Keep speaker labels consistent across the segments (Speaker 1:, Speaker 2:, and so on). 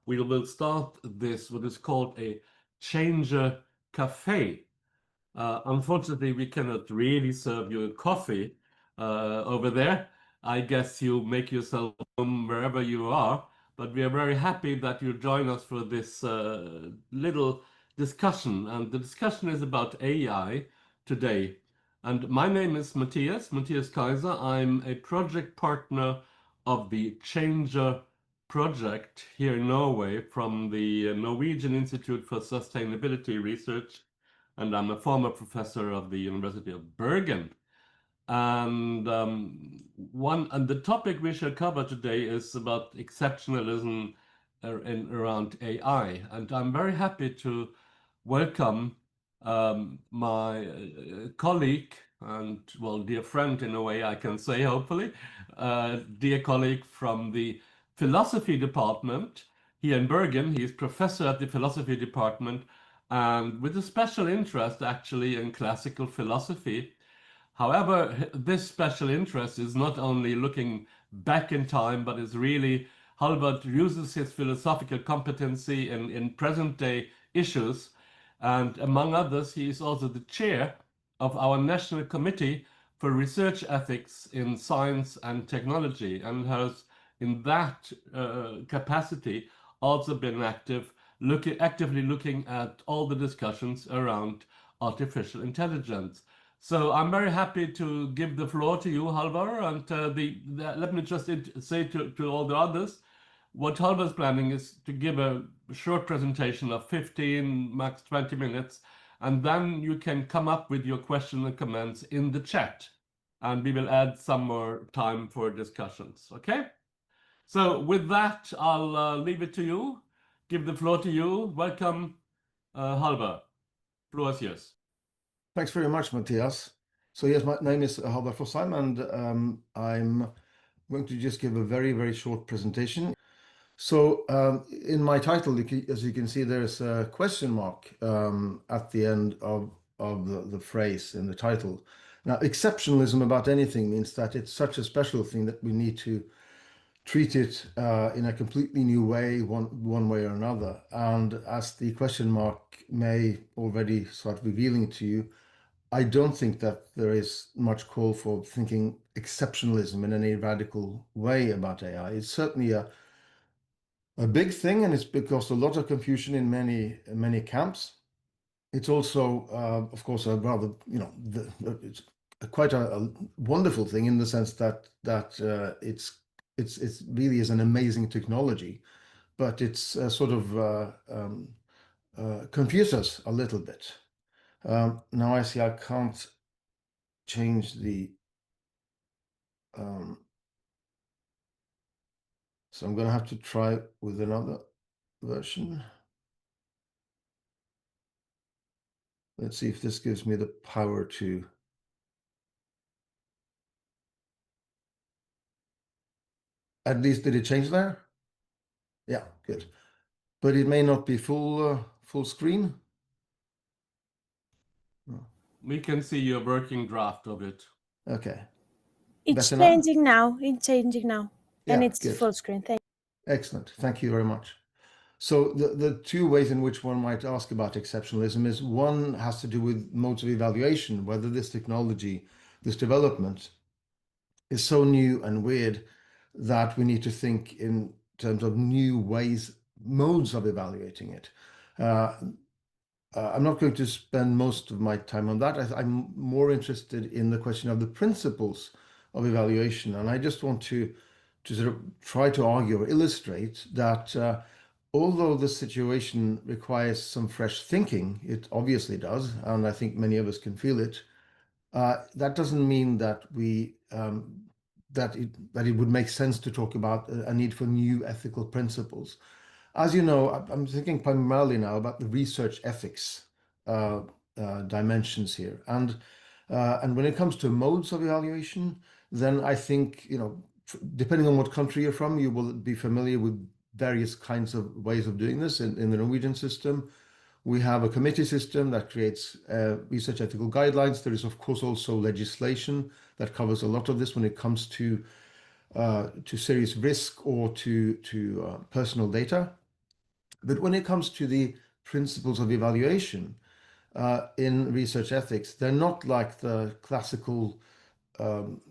Speaker 1: we will start this, what is called a Changer Cafe. Unfortunately, we cannot really serve you coffee over there. I guess you make yourself home wherever you are, but we are very happy that you join us for this little discussion. And the discussion is about AI today. And my name is Matthias Kaiser. I'm a project partner of the Changer project here in Norway from the Norwegian Institute for Sustainability Research, and I'm a former professor of the University of Bergen. And the topic we shall cover today is about exceptionalism around AI. And I'm very happy to welcome my colleague and, well, dear friend in a way I can say, hopefully, dear colleague from the philosophy department here in Bergen. He is professor at the philosophy department and with a special interest actually in classical philosophy. However, this special interest is not only looking back in time, but is really Hallvard uses his philosophical competency in present day issues. And among others, he is also the chair of our National Committee for Research Ethics in Science and Technology, and has, in that capacity, also been actively looking at all the discussions around artificial intelligence. So I'm very happy to give the floor to you, Hallvard, and let me just say to all the others, what Hallvard's planning is to give a short presentation of 15, max 20 minutes, and then you can come up with your questions and comments in the chat, and we will add some more time for discussions, okay? So with that, I'll leave it to you, give the floor to you. Welcome, Hallvard. Floor is yours.
Speaker 2: Thanks very much, Matthias. So yes, my name is Hallvard Fossheim, and I'm going to just give a very, very short presentation. So in my title, as you can see, there's a question mark at the end of the phrase in the title. Now, exceptionalism about anything means that it's such a special thing that we need to treat it in a completely new way, one way or another. And as the question mark may already start revealing to you, I don't think that there is much call for thinking exceptionalism in any radical way about AI. It's certainly a big thing, and it's because a lot of confusion in many camps. It's also, of course, a rather, it's quite a wonderful thing in the sense that it's really is an amazing technology, but it's sort of confused us a little bit. Now I see I can't change the, so I'm going to have to try with another version. Let's see if this gives me the power to. At least did it change there? Yeah, good. But it may not be full screen.
Speaker 1: We can see your working draft of it.
Speaker 2: Okay.
Speaker 3: It's
Speaker 2: Better now?
Speaker 3: changing now. It's changing now. And
Speaker 2: Yeah,
Speaker 3: it's
Speaker 2: good.
Speaker 3: full screen.
Speaker 2: Excellent. Thank you very much. So the two ways in which one might ask about exceptionalism is one has to do with modes of evaluation, whether this technology, this development is so new and weird that we need to think in terms of new ways, modes of evaluating it. I'm not going to spend most of my time on that. I'm more interested in the question of the principles of evaluation. And I just want to sort of try to argue or illustrate that although the situation requires some fresh thinking, it obviously does, and I think many of us can feel it, that doesn't mean that that it would make sense to talk about a need for new ethical principles. As you know, I'm thinking primarily now about the research ethics dimensions here, and when it comes to modes of evaluation, then I think, depending on what country you're from, you will be familiar with various kinds of ways of doing this. In the Norwegian system, we have a committee system that creates research ethical guidelines. There is, of course, also legislation that covers a lot of this when it comes to serious risk or to personal data. But when it comes to the principles of evaluation in research ethics, they're not like the classical um,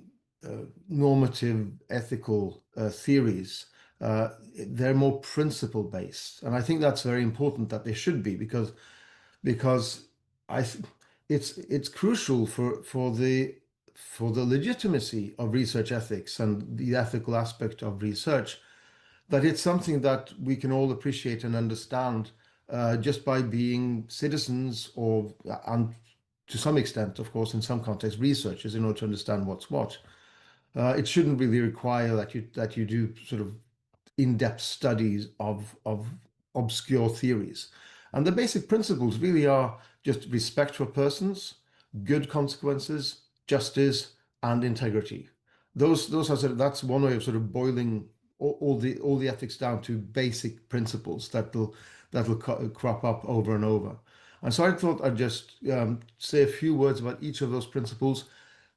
Speaker 2: normative ethical theories. They're more principle based, and I think that's very important that they should be because I it's crucial for the legitimacy of research ethics and the ethical aspect of research that it's something that we can all appreciate and understand just by being citizens or and to some extent, of course, in some contexts, researchers in order to understand what's what. It shouldn't really require that you do sort of in-depth studies of obscure theories. And the basic principles really are just respect for persons, good consequences, justice, and integrity. Those are that's one way of sort of boiling all the ethics down to basic principles that'll crop up over and over. And so I thought I'd just say a few words about each of those principles,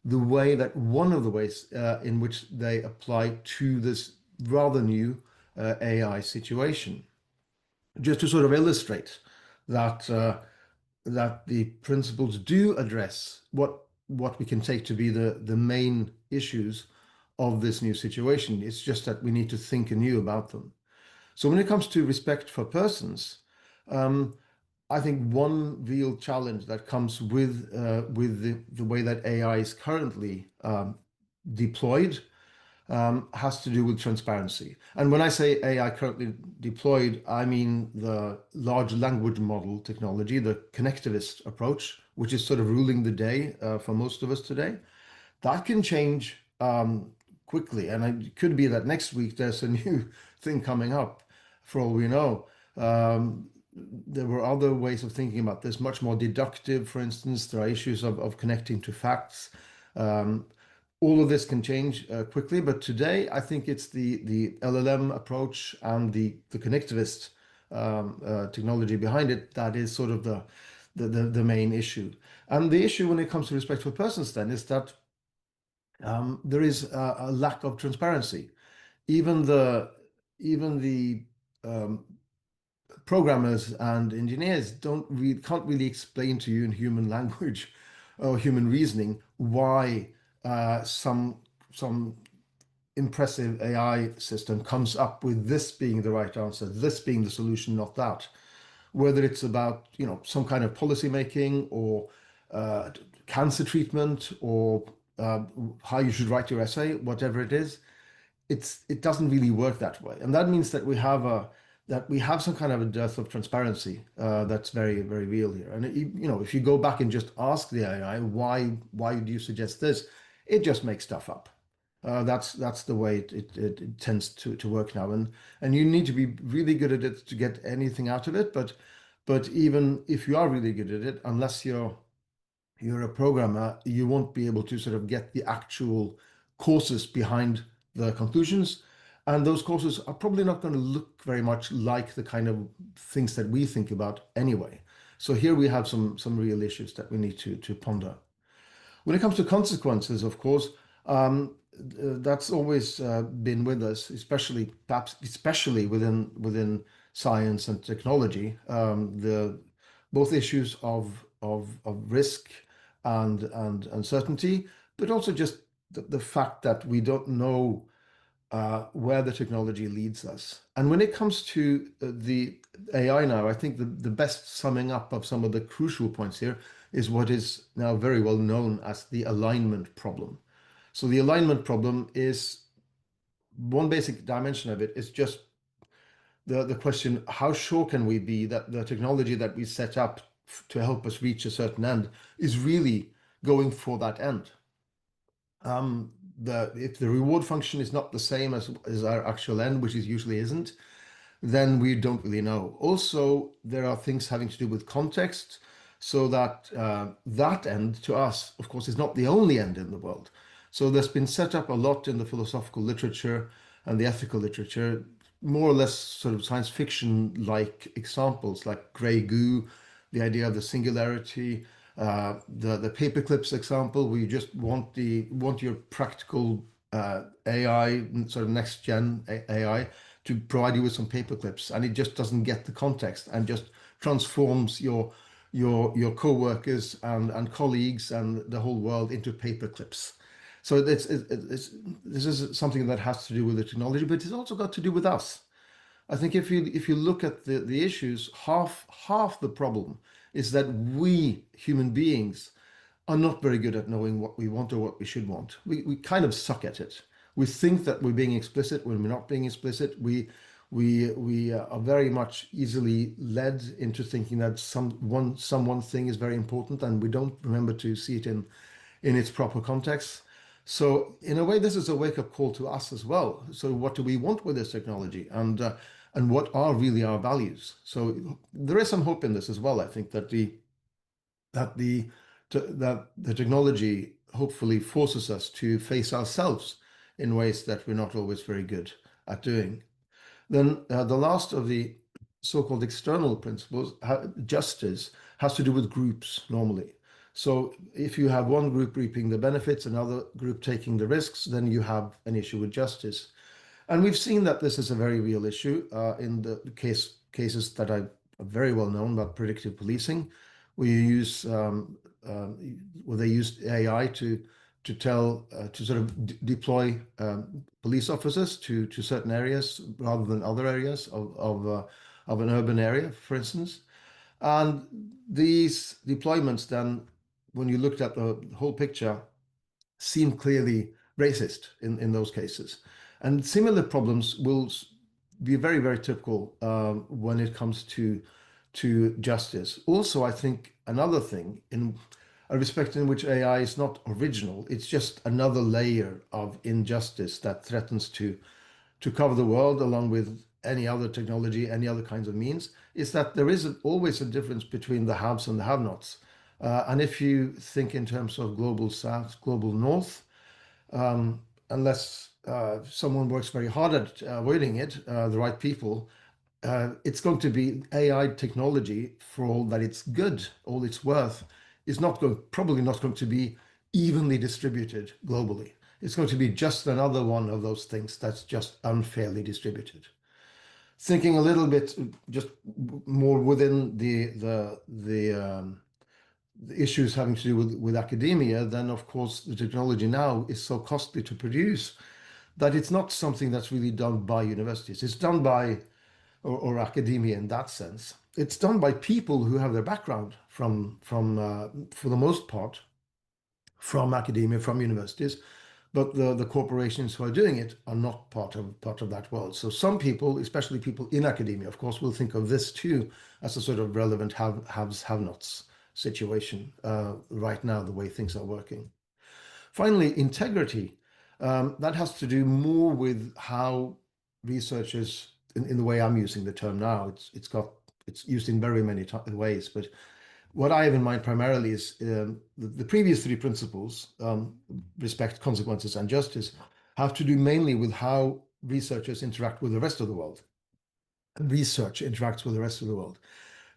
Speaker 2: the way that one of the ways in which they apply to this rather new AI situation, just to sort of illustrate that that the principles do address what we can take to be the main issues of this new situation. It's just that we need to think anew about them. So when it comes to respect for persons, I think one real challenge that comes with the way that AI is currently deployed has to do with transparency. And when I say AI currently deployed, I mean the large language model technology, the connectivist approach, which is sort of ruling the day for most of us today. That can change quickly. And it could be that next week there's a new thing coming up, for all we know. There were other ways of thinking about this, much more deductive, for instance. There are issues of connecting to facts. All of this can change quickly, but today I think it's the LLM approach and the connectivist technology behind it that is sort of the main issue. And the issue when it comes to respect for persons then is that there is a lack of transparency. Even the programmers and engineers can't really explain to you in human language or human reasoning why some impressive AI system comes up with this being the right answer, this being the solution, not that. Whether it's about some kind of policy making or cancer treatment or how you should write your essay, whatever it is, it doesn't really work that way, and that means that we have some kind of a dearth of transparency that's very, very real here. And if you go back and just ask the AI why do you suggest this, it just makes stuff up. That's the way it tends to work now, and you need to be really good at it to get anything out of it. But even if you are really good at it, unless you're a programmer, you won't be able to sort of get the actual causes behind the conclusions. And those courses are probably not going to look very much like the kind of things that we think about anyway. So here we have some real issues that we need to ponder. When it comes to consequences, of course, that's always been with us, especially within science and technology. Both issues of risk and uncertainty, but also just the fact that we don't know where the technology leads us. And when it comes to the AI now, I think the best summing up of some of the crucial points here is what is now very well known as the alignment problem. So the alignment problem is one basic dimension of it is just the question, how sure can we be that the technology that we set up to help us reach a certain end is really going for that end? If the reward function is not the same as our actual end, which it usually isn't, then we don't really know. Also, there are things having to do with context, so that that end to us, of course, is not the only end in the world. So there's been set up a lot in the philosophical literature and the ethical literature, more or less sort of science fiction-like examples, like gray goo, the idea of the singularity, the paperclips example, where you just want your practical AI, sort of next gen AI, to provide you with some paper clips, and it just doesn't get the context and just transforms your co-workers and colleagues and the whole world into paper clips. So this is something that has to do with the technology, but it's also got to do with us. I think if you look at the issues, half the problem is that we human beings are not very good at knowing what we want or what we should want. We kind of suck at it. We think that we're being explicit when we're not being explicit. We are very much easily led into thinking that some one thing is very important, and we don't remember to see it in its proper context. So in a way, this is a wake-up call to us as well. So what do we want with this technology, and what are really our values? So there is some hope in this as well. I think that the technology hopefully forces us to face ourselves in ways that we're not always very good at doing. Then the last of the so-called external principles, justice, has to do with groups normally. So if you have one group reaping the benefits, another group taking the risks, then you have an issue with justice. And we've seen that this is a very real issue in the cases that are very well known about predictive policing, where they used AI to sort of deploy police officers to certain areas rather than other areas of an urban area, for instance. And these deployments then, when you looked at the whole picture, seemed clearly racist in those cases. And similar problems will be very, very typical when it comes to justice. Also, I think another thing, in a respect in which AI is not original, it's just another layer of injustice that threatens to cover the world along with any other technology, any other kinds of means, is that there is always a difference between the haves and the have-nots. And if you think in terms of global south, global north, unless someone works very hard at avoiding it, the right people, it's going to be AI technology, for all that it's good, all it's worth, is probably not going to be evenly distributed globally. It's going to be just another one of those things that's just unfairly distributed. Thinking a little bit just more within the issues having to do with academia, then of course the technology now is so costly to produce that it's not something that's really done by universities. It's done by or academia in that sense. It's done by people who have their background from for the most part, from academia, from universities, but the corporations who are doing it are not part of that world. So some people, especially people in academia, of course, will think of this too as a sort of relevant haves have-nots situation right now, the way things are working. Finally, integrity. That has to do more with how researchers, in the way I'm using the term now, it's used in very many ways, but what I have in mind primarily is the previous three principles, respect, consequences, and justice, have to do mainly with how researchers interact with the rest of the world. Research interacts with the rest of the world.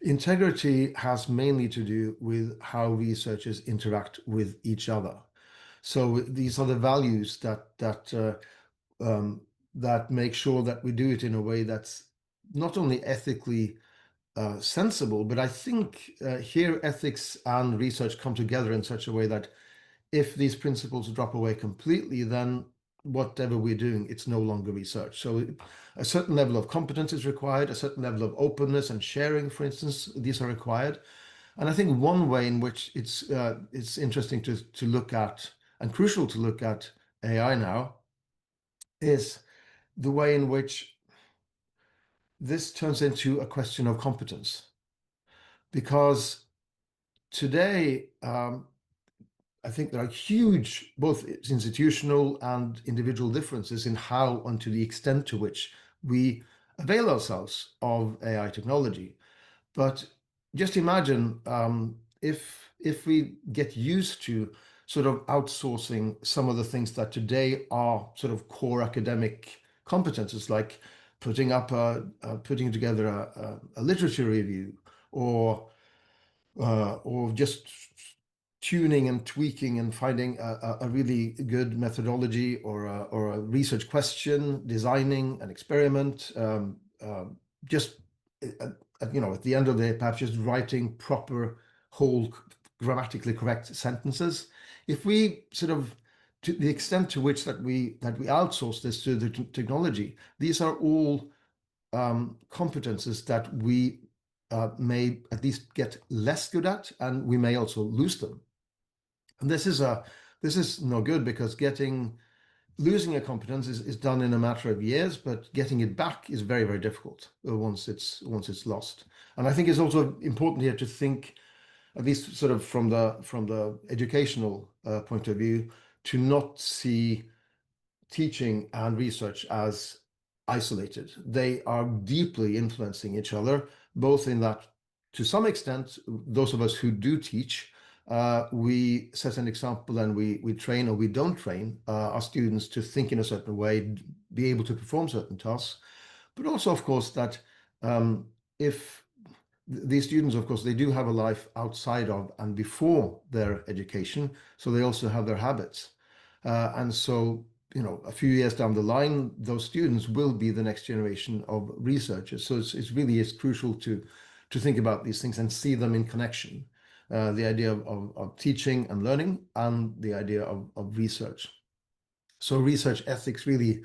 Speaker 2: Integrity has mainly to do with how researchers interact with each other. So these are the values that make sure that we do it in a way that's not only ethically sensible, but I think here ethics and research come together in such a way that if these principles drop away completely, then whatever we're doing, it's no longer research. So a certain level of competence is required, a certain level of openness and sharing, for instance, these are required. And I think one way in which it's interesting to look at, and crucial to look at AI now, is the way in which this turns into a question of competence. Because today, I think there are huge, both institutional and individual differences in how and to the extent to which we avail ourselves of AI technology. But just imagine if we get used to sort of outsourcing some of the things that today are sort of core academic competences, like putting together a literature review, or just tuning and tweaking and finding a really good methodology or a research question, designing an experiment, just at the end of the day, perhaps just writing proper, whole, grammatically correct sentences. If we sort of, to the extent to which that we outsource this to the technology, these are all competences that we may at least get less good at, and we may also lose them. And this is no good, because losing a competence is done in a matter of years, but getting it back is very, very difficult once it's lost. And I think it's also important here to think, at least sort of from the educational point of view, to not see teaching and research as isolated. They are deeply influencing each other, both in that, to some extent, those of us who do teach, we set an example, and we train, or we don't train our students to think in a certain way, be able to perform certain tasks. But also, of course, that if these students, of course, they do have a life outside of and before their education, so they also have their habits. And so, a few years down the line, those students will be the next generation of researchers. So it's really crucial to think about these things and see them in connection. The idea of teaching and learning, and the idea of research. So research ethics really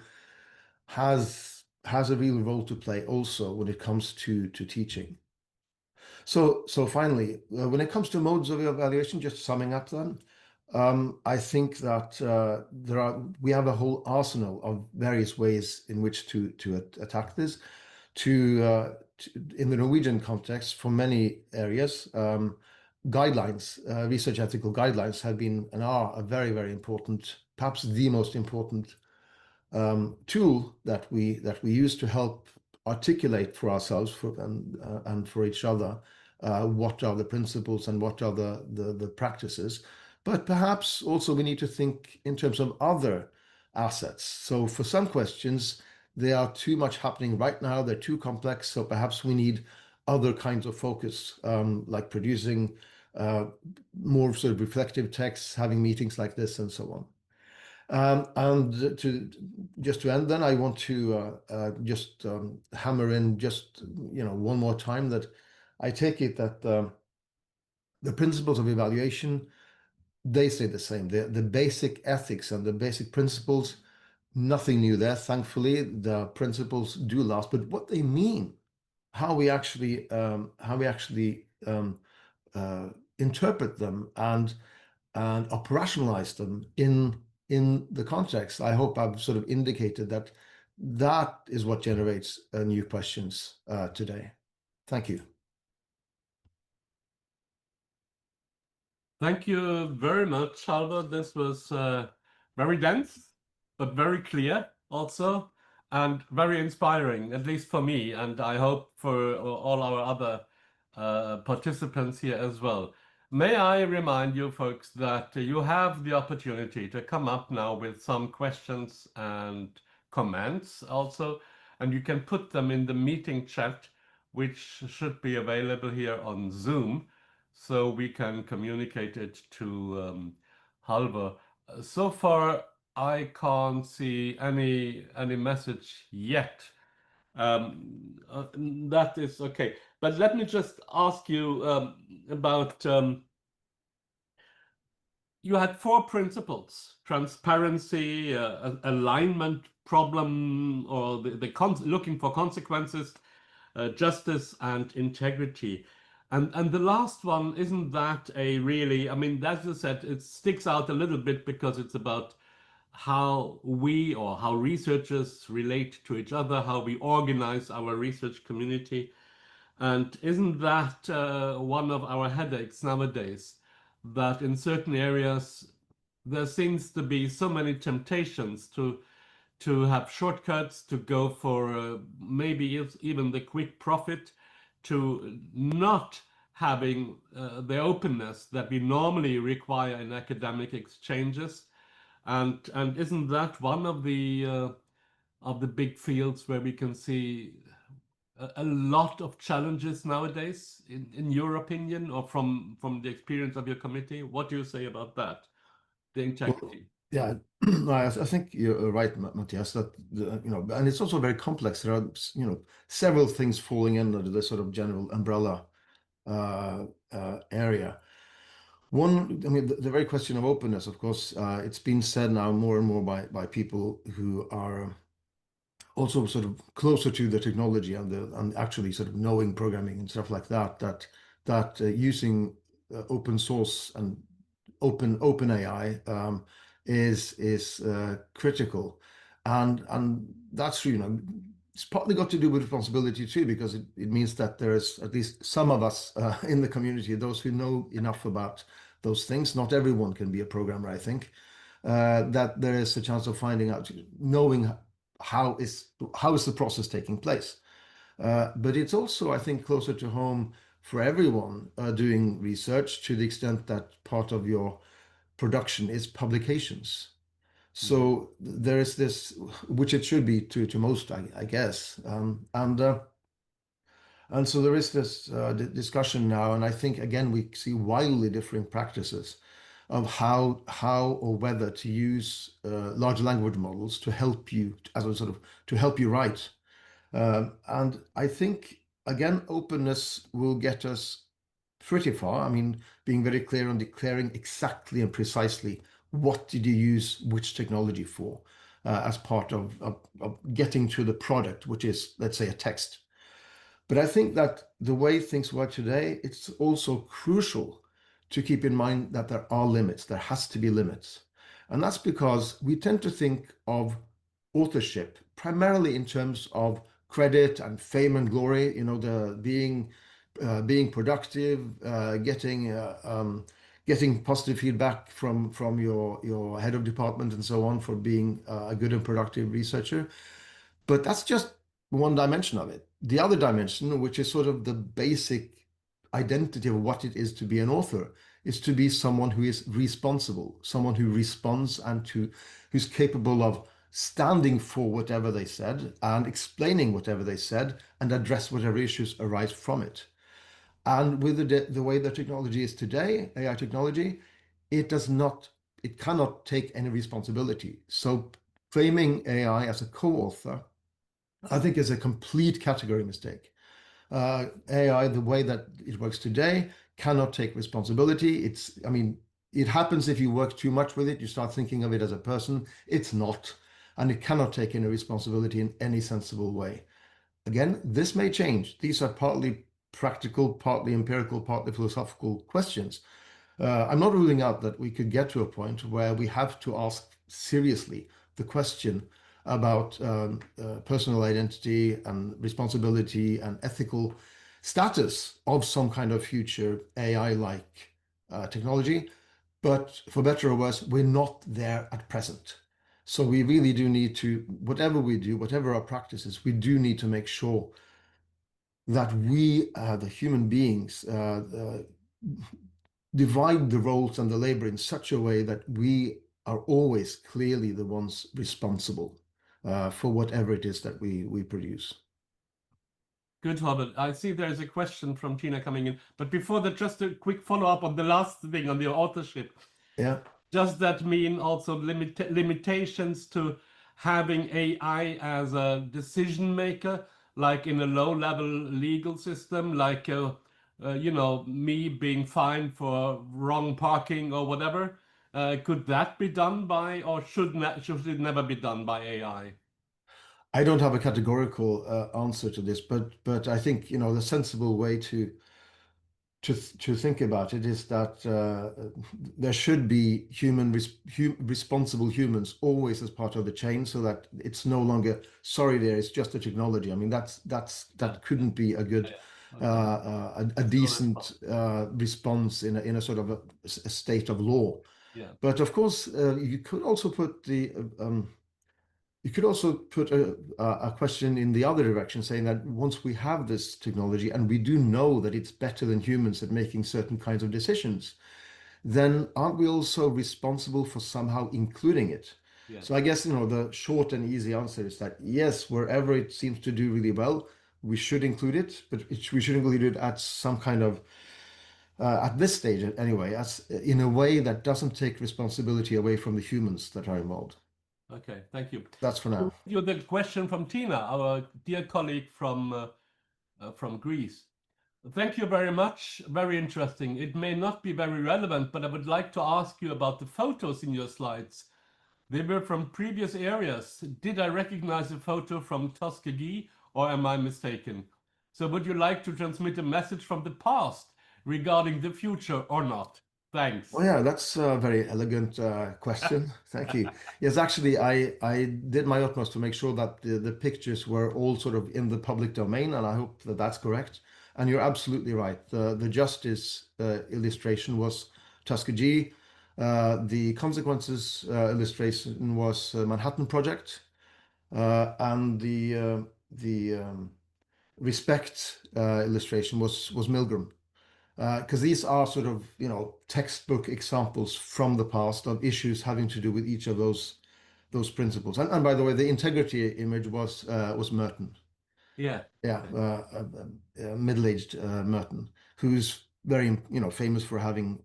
Speaker 2: has a real role to play also when it comes to teaching. So finally, when it comes to modes of evaluation, just summing up then, I think that we have a whole arsenal of various ways in which to attack this. In the Norwegian context, for many areas, guidelines, research ethical guidelines, have been and are a very, very important, perhaps the most important tool that we use to help articulate for ourselves and for each other what are the principles and what are the practices. But perhaps also we need to think in terms of other assets. So for some questions, there are too much happening right now, they're too complex, so perhaps we need other kinds of focus, like producing more sort of reflective texts, having meetings like this, and so on. And to end then, I want to just hammer in just one more time that I take it that the principles of evaluation, they stay the same. The basic ethics and the basic principles, nothing new there. Thankfully, the principles do last, but what they mean, how we actually interpret them and operationalize them in the context, I hope I've sort of indicated that is what generates new questions today. Thank you.
Speaker 1: Thank you very much, Hallvard. This was very dense, but very clear also, and very inspiring, at least for me, and I hope for all our other participants here as well. May I remind you folks that you have the opportunity to come up now with some questions and comments also, and you can put them in the meeting chat, which should be available here on Zoom, so we can communicate it to Hallvard. So far, I can't see any message yet. That is okay. But let me just ask you about you had 4 principles: transparency, alignment problem, or looking for consequences, justice, and integrity. And the last one, isn't that a really, I mean, as you said, it sticks out a little bit because it's about how we or how researchers relate to each other, how we organize our research community. And isn't that one of our headaches nowadays, that in certain areas there seems to be so many temptations to have shortcuts, to go for maybe even the quick profit, to not having the openness that we normally require in academic exchanges. And isn't that one of the big fields where we can see a lot of challenges nowadays, in your opinion, or from the experience of your committee? What do you say about that, the integrity?
Speaker 2: Yeah, I think you're right, Matthias, that and it's also very complex. There are, several things falling under the sort of general umbrella area. One, I mean, the very question of openness, of course, it's been said now more and more by people who are also sort of closer to the technology and actually sort of knowing programming and stuff like that, that using open source and open AI is critical, and that's true. It's partly got to do with responsibility too, because it means that there is at least some of us in the community, those who know enough about those things. Not everyone can be a programmer, I think. That there is a chance of finding out, knowing how is the process taking place. But it's also, I think, closer to home for everyone doing research, to the extent that part of your production is publications. So there is this, which it should be to most, I guess. And so there is this discussion now, and I think again we see wildly differing practices of how or whether to use large language models to help you, as a sort of to help you write. And I think again openness will get us pretty far. I mean, being very clear on declaring exactly and precisely what did you use which technology for, as part of getting to the product, which is, let's say, a text. But I think that the way things work today, it's also crucial to keep in mind that there are limits. There has to be limits. And that's because we tend to think of authorship primarily in terms of credit and fame and glory, the being productive, getting positive feedback from your head of department and so on, for being a good and productive researcher. But that's just one dimension of it. The other dimension, which is sort of the basic identity of what it is to be an author, is to be someone who is responsible, someone who responds, and who's capable of standing for whatever they said and explaining whatever they said and address whatever issues arise from it. And with the way the technology is today, AI technology, it cannot take any responsibility. So framing AI as a co-author, I think, is a complete category mistake. AI, the way that it works today, cannot take responsibility. I mean, it happens if you work too much with it, you start thinking of it as a person. It's not, and it cannot take any responsibility in any sensible way. Again, this may change. These are partly practical, partly empirical, partly philosophical questions. I'm not ruling out that we could get to a point where we have to ask seriously the question about personal identity and responsibility and ethical status of some kind of future AI-like technology. But for better or worse, we're not there at present. So we really do need to, whatever we do, whatever our practice is, we do need to make sure that we, the human beings, divide the roles and the labor in such a way that we are always clearly the ones responsible for whatever it is that we produce.
Speaker 1: Good, Hallvard. I see there's a question from Tina coming in, but before that, just a quick follow-up on the last thing on the authorship.
Speaker 2: Yeah.
Speaker 1: Does that mean also limitations to having AI as a decision maker, like in a low-level legal system, like me being fined for wrong parking or whatever? Could that be done by, or should it never be done by AI?
Speaker 2: I don't have a categorical answer to this, but I think the sensible way to think about it is that there should be responsible humans always as part of the chain, so that it's no longer, sorry, there is just a technology. I mean, that couldn't be a good a decent response in a sort of a state of law.
Speaker 1: Yeah.
Speaker 2: But of course, you could also put a question in the other direction, saying that once we have this technology and we do know that it's better than humans at making certain kinds of decisions, then aren't we also responsible for somehow including it?
Speaker 1: Yes.
Speaker 2: So I guess the short and easy answer is that yes, wherever it seems to do really well, we should include it, but we should include it at some kind of at this stage anyway, as in a way that doesn't take responsibility away from the humans that are involved.
Speaker 1: Okay, thank you.
Speaker 2: That's for now.
Speaker 1: You the question from Tina, our dear colleague from Greece. Thank you very much. Very interesting. It may not be very relevant, but I would like to ask you about the photos in your slides. They were from previous areas. Did I recognize a photo from Tuskegee, or am I mistaken? So would you like to transmit a message from the past regarding the future or not? Thanks.
Speaker 2: Oh yeah, that's a very elegant question. Thank you. Yes, actually, I did my utmost to make sure that the pictures were all sort of in the public domain, and I hope that that's correct. And you're absolutely right. The justice illustration was Tuskegee. The consequences illustration was Manhattan Project, and the respect illustration was Milgram. Because these are sort of, you know, textbook examples from the past of issues having to do with each of those principles. And by the way, the integrity image was Merton.
Speaker 1: Yeah.
Speaker 2: Yeah, middle-aged Merton, who's very, you know, famous for having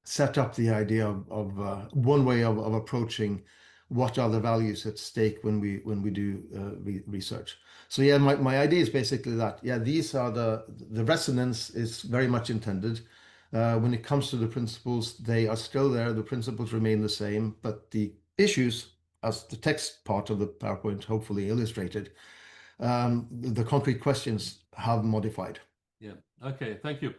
Speaker 2: set up the idea of one way of approaching what are the values at stake when we do research. So yeah, my idea is basically that, yeah, these are the resonance is very much intended. When it comes to the principles, they are still there. The principles remain the same, but the issues, as the text part of the PowerPoint hopefully illustrated, the concrete questions have modified.
Speaker 1: Yeah. Okay. Thank you.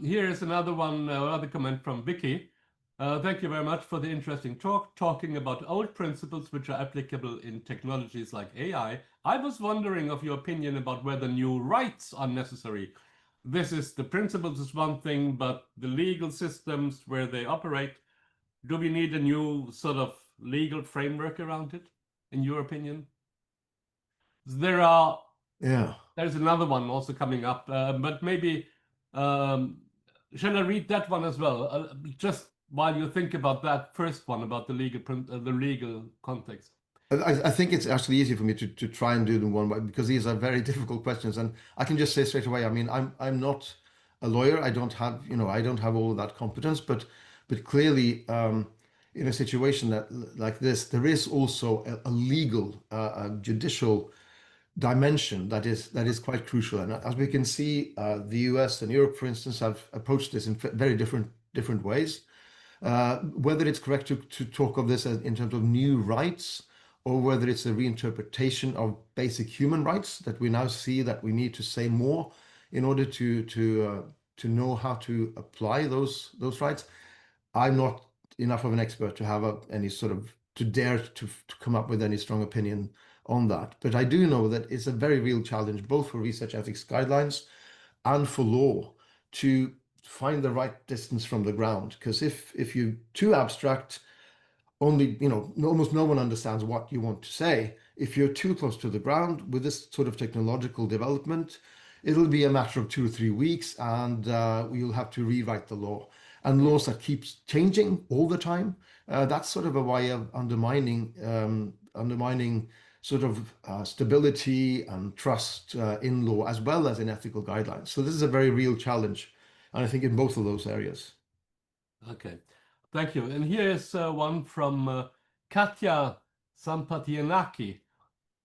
Speaker 1: Here is another one, another comment from Vicky. Thank you very much for the interesting talk, talking about old principles which are applicable in technologies like AI. I was wondering of your opinion about whether new rights are necessary. This is the principles is one thing, but the legal systems where they operate, do we need a new sort of legal framework around it, in your opinion? There's another one also coming up, but maybe shall I read that one as well? Just while you think about that first one about the legal context.
Speaker 2: I think it's actually easy for me to try and do them one by, because these are very difficult questions, and I can just say straight away. I mean, I'm not a lawyer. I don't have, you know, I don't have all of that competence, but clearly, in a situation like this, there is also a legal, judicial dimension that is quite crucial. And as we can see, the US and Europe, for instance, have approached this in very different ways. Whether it's correct to talk of this as in terms of new rights, or whether it's a reinterpretation of basic human rights that we now see that we need to say more in order to know how to apply those rights. I'm not enough of an expert to have any sort of to dare to come up with any strong opinion on that. But I do know that it's a very real challenge, both for research ethics guidelines and for law, to find the right distance from the ground. Because if you're too abstract, only, you know, almost no one understands what you want to say. If you're too close to the ground with this sort of technological development, it'll be a matter of 2 or 3 weeks, and you'll have to rewrite the law. And laws that keeps changing all the time, that's sort of a way of undermining sort of stability and trust in law, as well as in ethical guidelines. So this is a very real challenge, and I think in both of those areas.
Speaker 1: Okay, thank you. And here is one from Katya Sampatianaki.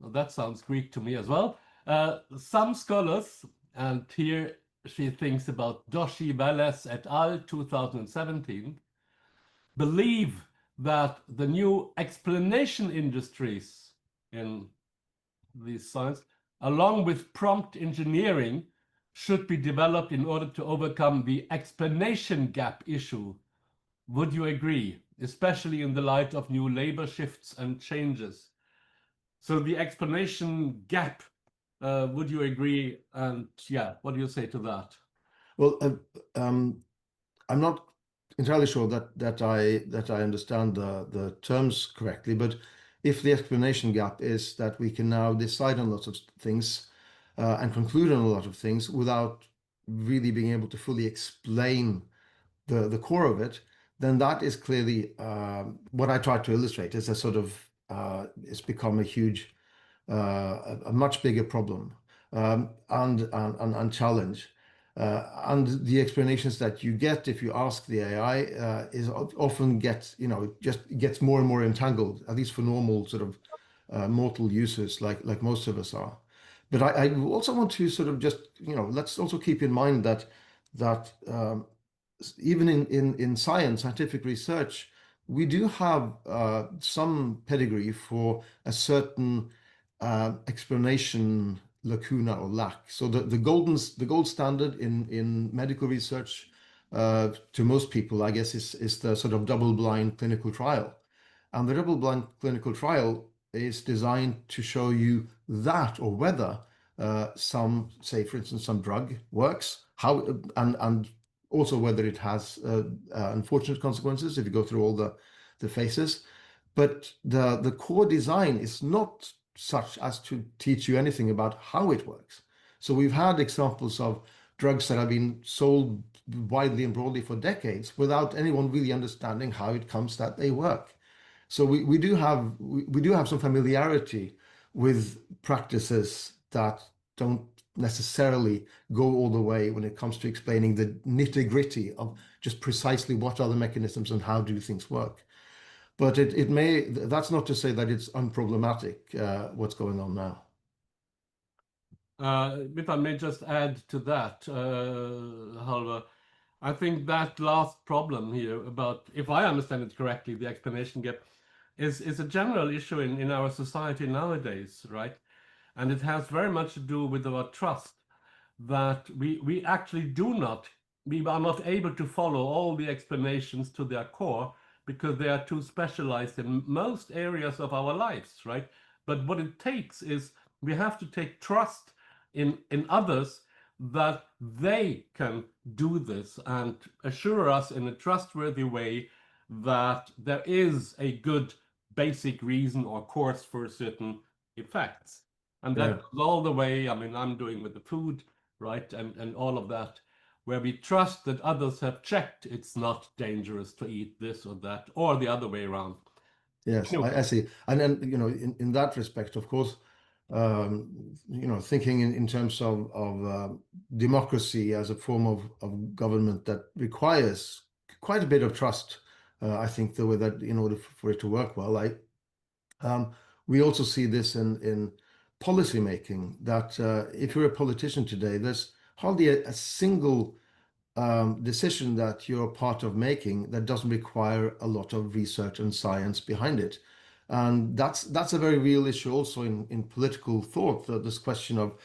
Speaker 1: Well, that sounds Greek to me as well. Some scholars, and here she thinks about Doshi Veles et al. 2017, believe that the new explanation industries in these science, along with prompt engineering, should be developed in order to overcome the explanation gap issue. Would you agree, especially in the light of new labor shifts and changes? So the explanation gap, would you agree? And yeah, what do you say to that?
Speaker 2: Well, I'm not entirely sure that I understand the terms correctly, but if the explanation gap is that we can now decide on lots of things and conclude on a lot of things without really being able to fully explain the core of it, then that is clearly what I tried to illustrate is a sort of it's become a huge a much bigger problem and challenge. And the explanations that you get if you ask the AI is often gets more and more entangled, at least for normal sort of mortal users like most of us are. But I also want to sort of just, let's also keep in mind that even in scientific research, we do have some pedigree for a certain explanation lacuna or lack. So the gold standard in medical research to most people, I guess, is the sort of double-blind clinical trial. And the double-blind clinical trial is designed to show you that or whether some, say, for instance, some drug works, how and also whether it has unfortunate consequences if you go through all the phases. But the core design is not such as to teach you anything about how it works. So we've had examples of drugs that have been sold widely and broadly for decades without anyone really understanding how it comes that they work. So we do have some familiarity with practices that don't necessarily go all the way when it comes to explaining the nitty-gritty of just precisely what are the mechanisms and how do things work. But that's not to say that it's unproblematic, what's going on now.
Speaker 1: If I may just add to that, Halvard, I think that last problem here about, if I understand it correctly, the explanation gap is a general issue in our society nowadays, right? And it has very much to do with our trust that we actually we are not able to follow all the explanations to their core because they are too specialized in most areas of our lives, right? But what it takes is we have to take trust in others that they can do this and assure us in a trustworthy way that there is a good basic reason or course for certain effects. And that goes all the way, I mean, I'm doing with the food, right? And all of that, where we trust that others have checked it's not dangerous to eat this or that, or the other way around.
Speaker 2: Yes, I see. And then, in that respect, of course, thinking in terms of democracy as a form of government that requires quite a bit of trust, I think, the way that in order for it to work well, we also see this in policy making, that if you're a politician today, there's hardly a single decision that you're part of making that doesn't require a lot of research and science behind it. And that's a very real issue also in political thought, this question of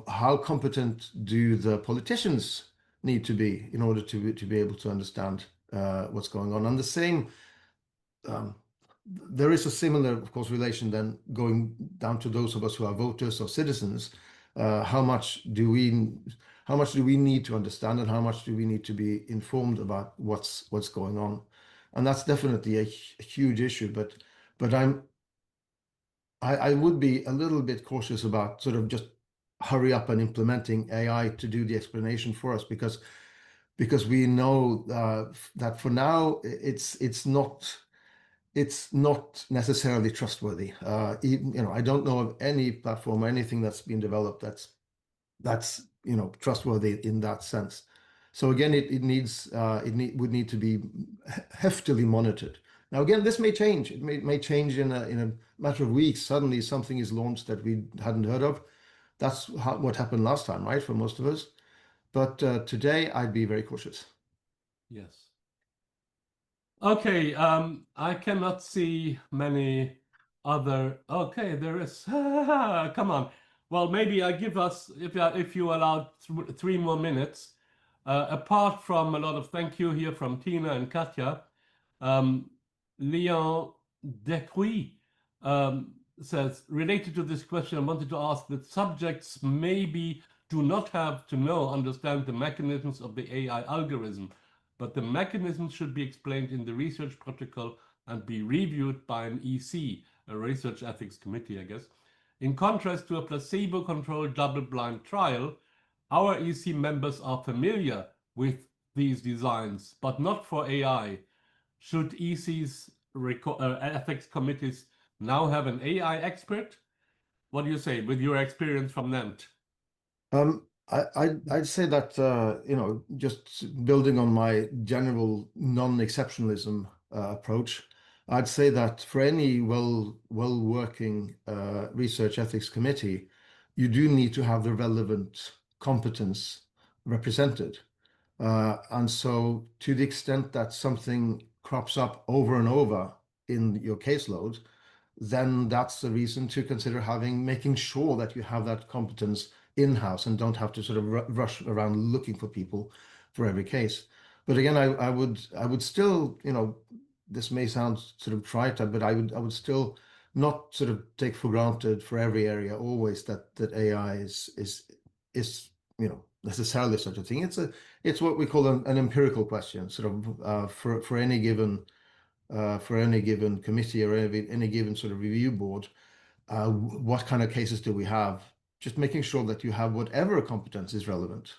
Speaker 2: how competent do the politicians need to be in order to be able to understand what's going on. And the same, there is a similar, of course, relation then going down to those of us who are voters or citizens. How much do we need to understand, and how much do we need to be informed about what's going on? And that's definitely a huge issue. But I would be a little bit cautious about sort of just hurry up and implementing AI to do the explanation for us, because we know that for now it's not necessarily trustworthy. I don't know of any platform or anything that's been developed that's trustworthy in that sense. So again, it would need to be heftily monitored. Now again, this may change. It may change in a matter of weeks. Suddenly something is launched that we hadn't heard of. That's what happened last time, right, for most of us. But today I'd be very cautious.
Speaker 1: Yes. Okay, I cannot see many other. Okay, there is. Come on. Well, maybe I give us, if you allow 3 more minutes. Apart from a lot of thank you here from Tina and Katja, Leon Decruy says, related to this question, I wanted to ask that subjects maybe do not have to understand the mechanisms of the AI algorithm, but the mechanisms should be explained in the research protocol and be reviewed by an EC, a research ethics committee, I guess. In contrast to a placebo-controlled double-blind trial, our EC members are familiar with these designs, but not for AI. Should EC's ethics committees now have an AI expert? What do you say with your experience from Nent?
Speaker 2: I'd say that just building on my general non-exceptionalism approach, I'd say that for any well-working research ethics committee, you do need to have the relevant competence represented. And so to the extent that something crops up over and over in your caseload, then that's the reason to consider making sure that you have that competence in-house and don't have to sort of rush around looking for people for every case. But again, I would still, this may sound sort of trite, but I would still not sort of take for granted for every area always that AI is necessarily such a thing. It's what we call an empirical question, sort of for any given committee or any given sort of review board. What kind of cases do we have? Just making sure that you have whatever competence is relevant.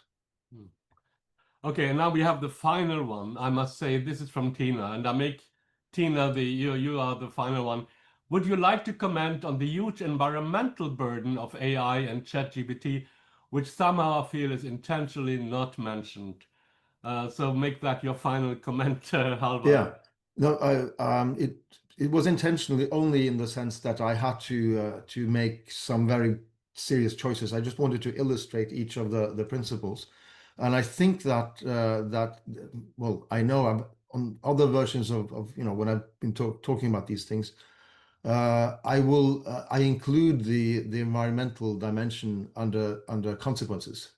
Speaker 1: Okay, and now we have the final one. I must say this is from Tina, and I make Tina you are the final one. Would you like to comment on the huge environmental burden of AI and ChatGPT, which somehow I feel is intentionally not mentioned? So make that your final comment, Hallvard.
Speaker 2: Yeah, no, it was intentionally only in the sense that I had to make some very serious choices. I just wanted to illustrate each of the principles, and I think that well, I know on other versions of when I've been talking about these things, I include the environmental dimension under consequences.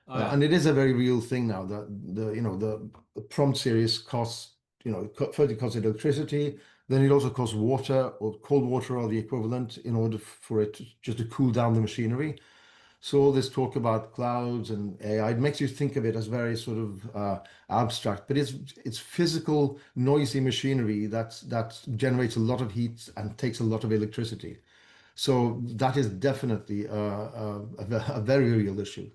Speaker 1: Oh, yeah.
Speaker 2: And it is a very real thing now that the prompt series costs, further costs electricity, then it also costs water or cold water or the equivalent in order for it just to cool down the machinery. So all this talk about clouds and AI, it makes you think of it as very sort of abstract, but it's physical, noisy machinery that generates a lot of heat and takes a lot of electricity. So that is definitely a very real issue.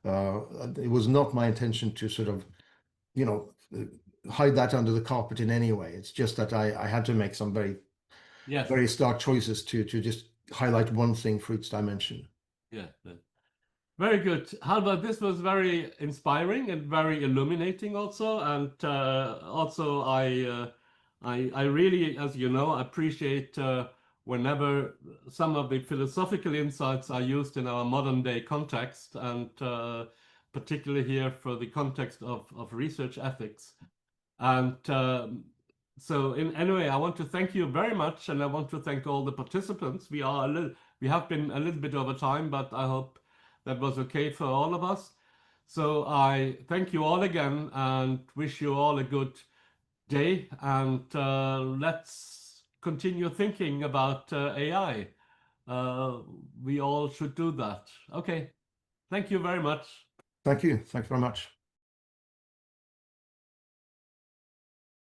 Speaker 2: It was not my intention to sort of, hide that under the carpet in any way. It's just that I had to make some
Speaker 1: Yes.
Speaker 2: very stark choices to just highlight one thing for each dimension.
Speaker 1: Yeah. Very good. Hallvard, this was very inspiring and very illuminating also. And also I really, as you know, appreciate whenever some of the philosophical insights are used in our modern day context, and particularly here for the context of research ethics. And so anyway, I want to thank you very much, and I want to thank all the participants. We have been a little bit over time, but I hope that was okay for all of us. So I thank you all again and wish you all a good day, and let's continue thinking about AI. We all should do that. Okay. Thank you very much.
Speaker 2: Thank you. Thanks very much.